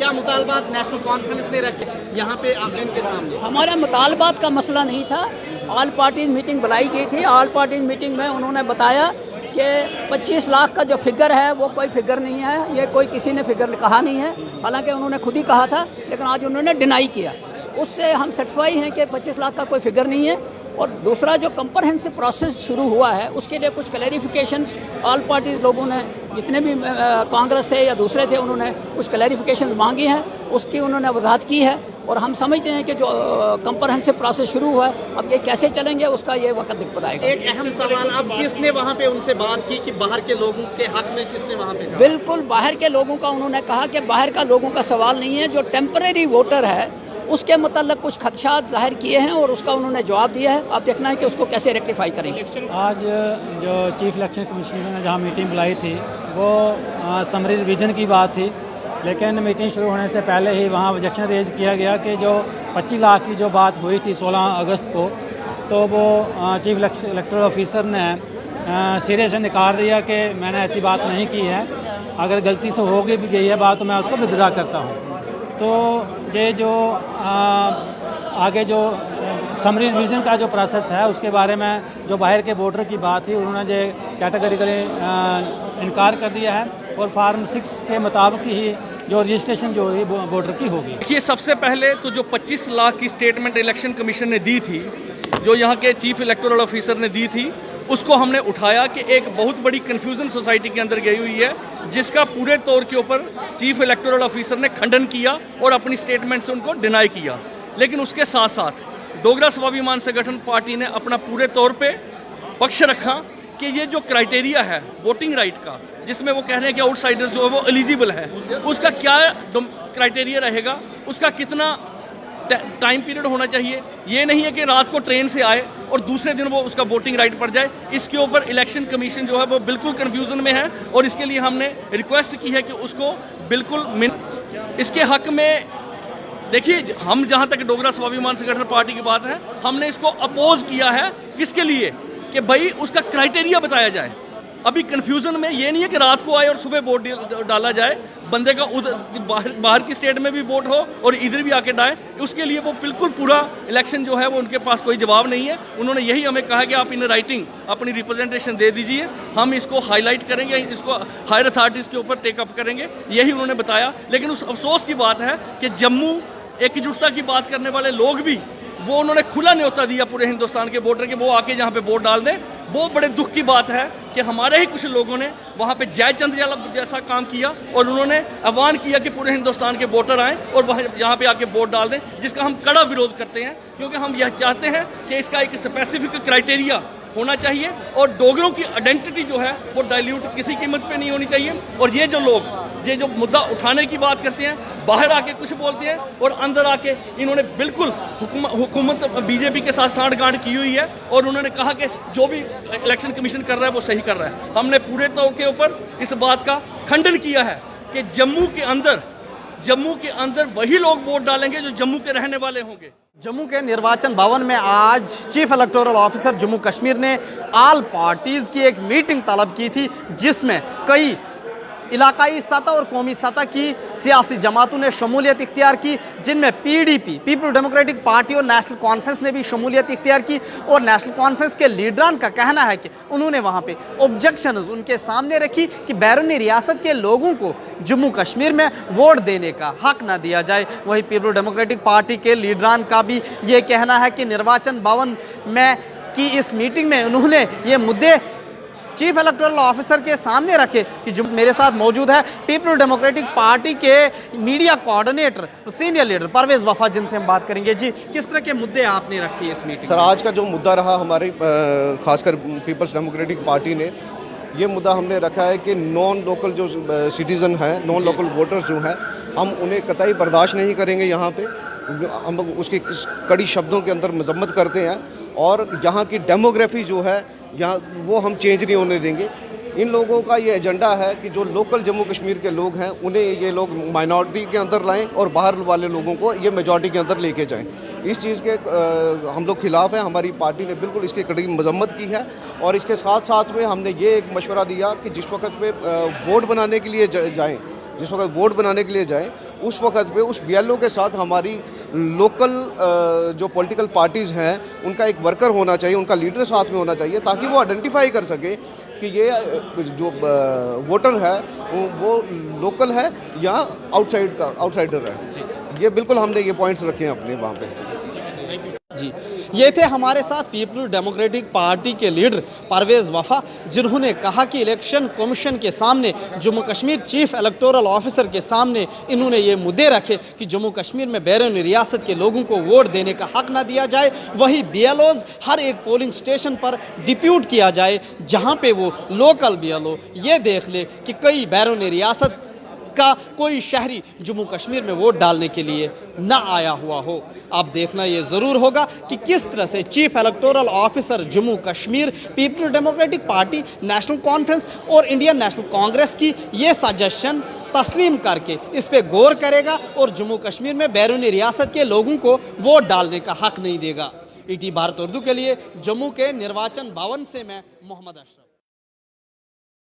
क्या मुतालबात national conference ने रखे यहाँ पे आपने के सामने? हमारा मुतालबात का मसला नहीं था। ऑल पार्टीज मीटिंग बुलाई गई थी। ऑल पार्टीज मीटिंग में उन्होंने बताया कि 25 लाख का जो फिगर है वो कोई फिगर नहीं है, ये कोई किसी ने फिगर कहा नहीं है। हालांकि उन्होंने खुद ही कहा था, लेकिन आज उन्होंने डिनाई किया। उससे हम सेटिस्फाई हैं कि 25 लाख का कोई फिगर नहीं है। और दूसरा जो कंप्रहेंसिव प्रोसेस शुरू हुआ है उसके लिए कुछ क्लैरिफिकेशंस ऑल पार्टीज़ लोगों ने, जितने भी कांग्रेस थे या दूसरे थे, उन्होंने कुछ क्लैरिफिकेशंस मांगी हैं, उसकी उन्होंने वजाहत की है। और हम समझते हैं कि जो कंप्रहेंसिव प्रोसेस शुरू हुआ है, अब ये कैसे चलेंगे उसका ये वक्त बताएगा। एक अहम सवाल, अब किसने वहाँ पे उनसे बात की कि बाहर के लोगों के हक में किसने वहाँ पे कहा? बिल्कुल बाहर के लोगों का उन्होंने कहा कि बाहर का लोगों का सवाल नहीं है, जो टेम्परेरी वोटर है उसके मतलब कुछ खदशात जाहिर किए हैं और उसका उन्होंने जवाब दिया है। अब देखना है कि उसको कैसे रेक्टिफाई करेंगे। आज जो चीफ इलेक्शन कमिश्नर ने जहाँ मीटिंग बुलाई थी वो समरी रिवीजन की बात थी, लेकिन मीटिंग शुरू होने से पहले ही वहाँ ऑब्जेक्शन रेज किया गया कि जो 25 लाख की जो बात हुई थी 16 अगस्त को, तो वो चीफ इलेक्टोरल ऑफिसर ने सिरे से नकार दिया कि मैंने ऐसी बात नहीं की है। अगर गलती से हो भी गई है बात तो मैं उसको विथड्रा करता हूँ। तो ये जो आगे जो समरी रिवीजन का जो प्रोसेस है उसके बारे में जो बाहर के वोटर की बात थी उन्होंने जो कैटेगरिकली इनकार कर दिया है और फार्म 6 के मुताबिक ही जो रजिस्ट्रेशन जो है वोटर की होगी। देखिए, सबसे पहले तो जो 25 लाख की स्टेटमेंट इलेक्शन कमीशन ने दी थी, जो यहाँ के चीफ इलेक्टोरल ऑफिसर ने दी थी, उसको हमने उठाया कि एक बहुत बड़ी कन्फ्यूज़न सोसाइटी के अंदर गई हुई है, जिसका पूरे तौर के ऊपर चीफ इलेक्टोरल ऑफिसर ने खंडन किया और अपनी स्टेटमेंट से उनको डिनाई किया। लेकिन उसके साथ साथ डोगरा स्वाभिमान संगठन पार्टी ने अपना पूरे तौर पे पक्ष रखा कि ये जो क्राइटेरिया है वोटिंग राइट का, जिसमें वो कह रहे हैं कि आउटसाइडर्स जो है वो एलिजिबल है, उसका क्या क्राइटेरिया रहेगा, उसका कितना टाइम पीरियड होना चाहिए। ये नहीं है कि रात को ट्रेन से आए और दूसरे दिन वो उसका वोटिंग राइट पड़ जाए। इसके ऊपर इलेक्शन कमीशन जो है वो बिल्कुल कन्फ्यूज़न में है और इसके लिए हमने रिक्वेस्ट की है कि उसको बिल्कुल इसके हक में। देखिए, हम जहाँ तक डोगरा स्वाभिमान संगठन पार्टी की बात है, हमने इसको अपोज किया है। किसके लिए? कि भाई उसका क्राइटेरिया बताया जाए। अभी कन्फ्यूज़न में ये नहीं है कि रात को आए और सुबह वोट डाला जाए, बंदे का उधर बाहर की स्टेट में भी वोट हो और इधर भी आके डालें। उसके लिए वो बिल्कुल पूरा इलेक्शन जो है वो उनके पास कोई जवाब नहीं है। उन्होंने यही हमें कहा कि आप इन राइटिंग अपनी रिप्रेजेंटेशन दे दीजिए, हम इसको हाईलाइट करेंगे, इसको हायर अथॉरिटीज़ के ऊपर टेकअप करेंगे, यही उन्होंने बताया। लेकिन उस अफसोस की बात है कि जम्मू एकजुटता की बात करने वाले लोग भी, वो उन्होंने खुला न्योता दिया पूरे हिंदुस्तान के वोटर के, वो आके जहाँ पे वोट डाल दें। वो बड़े दुख की बात है कि हमारे ही कुछ लोगों ने वहाँ पे जयचंद जैसा काम किया और उन्होंने आह्वान किया कि पूरे हिंदुस्तान के वोटर आएँ और वहाँ यहाँ पे आके वोट डाल दें, जिसका हम कड़ा विरोध करते हैं। क्योंकि हम यह चाहते हैं कि इसका एक स्पेसिफिक क्राइटेरिया होना चाहिए और डोगरों की आइडेंटिटी जो है वो डाइल्यूट किसी कीमत पे नहीं होनी चाहिए। और ये जो लोग जो मुद्दा उठाने की बात करते हैं, बाहर आके कुछ बोलते हैं और अंदर आके इन्होंने बिल्कुल हुकूमत बीजेपी के साथ सांठ-गांठ की हुई है और उन्होंने कहा कि जो भी इलेक्शन कमीशन कर रहा है वो सही कर रहा है। हमने पूरे तौर के ऊपर इस बात का खंडन किया है कि जम्मू के अंदर वही लोग वोट डालेंगे जो जम्मू के रहने वाले होंगे। जम्मू के निर्वाचन भवन में आज chief electoral officer Jammu Kashmir ने ऑल पार्टीज़ की एक मीटिंग तलब की थी, जिसमें कई इलाकाई सतह और कौमी सतह की सियासी जमातों ने शमूलियत इख्तियार की, जिनमें पीडीपी पीपल डेमोक्रेटिक पार्टी और नेशनल कॉन्फ्रेंस ने भी शमूलियत इख्तियार की। और नेशनल कॉन्फ्रेंस के लीडरान का कहना है कि उन्होंने वहाँ पे ऑब्जेक्शंस उनके सामने रखी कि बैरूनी रियासत के लोगों को जम्मू कश्मीर में वोट देने का हक ना दिया जाए। वहीं पीपल डेमोक्रेटिक पार्टी के लीडरान का भी ये कहना है कि निर्वाचन भवन में की इस मीटिंग में उन्होंने ये मुद्दे चीफ इलेक्टोरल ऑफिसर के सामने रखे। कि जो मेरे साथ मौजूद है पीपल डेमोक्रेटिक पार्टी के media coordinator senior leader Parvez Wafa, जिनसे हम बात करेंगे। जी, किस तरह के मुद्दे आपने रखे इस मीटिंग? सर, आज का जो मुद्दा रहा हमारे खासकर पीपल्स डेमोक्रेटिक पार्टी ने, ये मुद्दा हमने रखा है कि नॉन लोकल जो सिटीज़न हैं, नॉन लोकल वोटर्स जो हैं, हम उन्हें कतई बर्दाश्त नहीं करेंगे। यहाँ पे हम उसकी कड़ी शब्दों के अंदर मजम्मत करते हैं और यहाँ की डेमोग्राफी जो है यहाँ वो हम चेंज नहीं होने देंगे। इन लोगों का ये एजेंडा है कि जो लोकल जम्मू कश्मीर के लोग हैं उन्हें ये लोग माइनॉरिटी के अंदर लाएं और बाहर वाले लोगों को ये मेजॉरिटी के अंदर लेके जाएं। इस चीज़ के हम लोग खिलाफ़ हैं। हमारी पार्टी ने बिल्कुल इसकी कड़ी मजम्मत की है और इसके साथ साथ में हमने ये एक मशवरा दिया कि जिस वक्त पे वोट बनाने के लिए जाएँ उस वक्त पे उस BLO के साथ हमारी लोकल जो पॉलिटिकल पार्टीज़ हैं उनका एक वर्कर होना चाहिए, उनका लीडर साथ में होना चाहिए, ताकि वो आइडेंटिफाई कर सके कि ये जो वोटर है वो लोकल है या आउटसाइडर है। ये बिल्कुल हमने ये पॉइंट्स रखे हैं अपने वहाँ पे। जी, ये थे हमारे साथ पीपल डेमोक्रेटिक पार्टी के लीडर परवेज़ वफ़ा, जिन्होंने कहा कि इलेक्शन कमीशन के सामने, Jammu Kashmir chief electoral officer के सामने इन्होंने ये मुद्दे रखे कि जम्मू कश्मीर में बैरून रियासत के लोगों को वोट देने का हक ना दिया जाए, वही BLOs हर एक पोलिंग स्टेशन पर डिप्यूट किया जाए, जहाँ पे वो लोकल BLO ये देख ले कि कई बैरून रियासत का कोई शहरी जम्मू कश्मीर में वोट डालने के लिए ना आया हुआ हो। अब देखना ये ज़रूर होगा कि किस तरह से chief electoral officer Jammu Kashmir people Democratic party, national conference और इंडियन नेशनल कांग्रेस की ये सजेशन तस्लीम करके इस पे गौर करेगा और जम्मू कश्मीर में बैरूनी रियासत के लोगों को वोट डालने का हक नहीं देगा। ET भारत उर्दू के लिए जम्मू के निर्वाचन भवन से मैं मोहम्मद अशरफ।